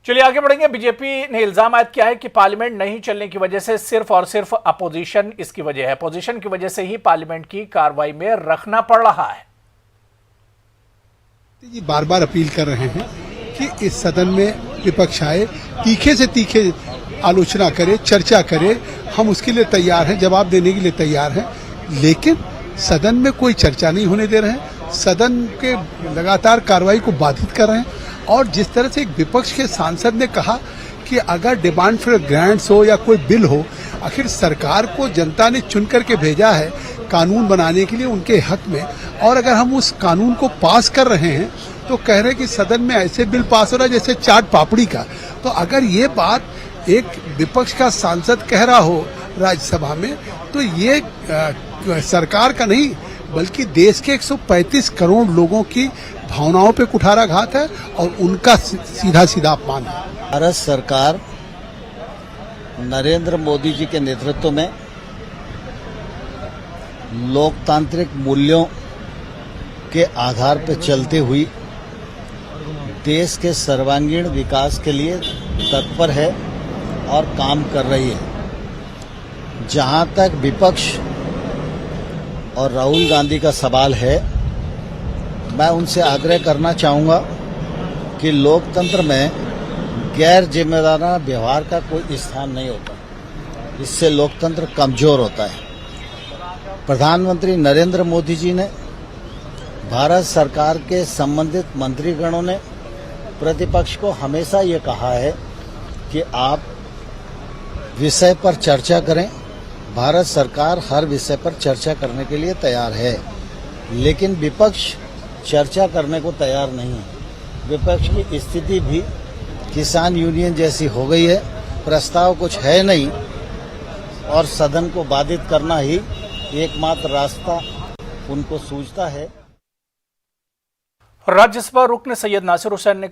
चलिए आगे बढ़ेंगे। बीजेपी ने इल्जाम आयद किया है कि पार्लियामेंट नहीं चलने की वजह से सिर्फ और सिर्फ अपोजिशन इसकी वजह है। अपोजिशन की वजह से ही पार्लियामेंट की कार्रवाई में रखना पड़ रहा है। जी बार बार अपील कर रहे हैं कि इस सदन में विपक्ष आए, तीखे से तीखे आलोचना करे, चर्चा करे। हम उसके लिए तैयार हैं, जवाब देने के लिए तैयार हैं, लेकिन सदन में कोई चर्चा नहीं होने दे रहे हैं। सदन के लगातार कार्रवाई को बाधित कर रहे हैं। और जिस तरह से एक विपक्ष के सांसद ने कहा कि अगर डिमांड फॉर ग्रांट्स हो या कोई बिल हो, आखिर सरकार को जनता ने चुन करके भेजा है कानून बनाने के लिए उनके हक में, और अगर हम उस कानून को पास कर रहे हैं तो कह रहे हैं कि सदन में ऐसे बिल पास हो रहा है जैसे चाट पापड़ी का। तो अगर ये बात एक विपक्ष का सांसद कह रहा हो राज्यसभा में, तो ये सरकार का नहीं बल्कि देश के 135 करोड़ लोगों की भावनाओं पे कुठाराघात है और उनका सीधा सीधा अपमान है। भारत सरकार नरेंद्र मोदी जी के नेतृत्व में लोकतांत्रिक मूल्यों के आधार पर चलते हुई देश के सर्वांगीण विकास के लिए तत्पर है और काम कर रही है। जहां तक विपक्ष और राहुल गांधी का सवाल है, मैं उनसे आग्रह करना चाहूँगा कि लोकतंत्र में गैर जिम्मेदाराना व्यवहार का कोई स्थान नहीं होता। इससे लोकतंत्र कमजोर होता है। प्रधानमंत्री नरेंद्र मोदी जी ने, भारत सरकार के संबंधित मंत्रीगणों ने प्रतिपक्ष को हमेशा ये कहा है कि आप विषय पर चर्चा करें। भारत सरकार हर विषय पर चर्चा करने के लिए तैयार है, लेकिन विपक्ष चर्चा करने को तैयार नहीं है। विपक्ष की स्थिति भी किसान यूनियन जैसी हो गई है। प्रस्ताव कुछ है नहीं और सदन को बाधित करना ही एकमात्र रास्ता उनको सूझता है। राज्यसभा रुकन सैयद नासिर हुसैन ने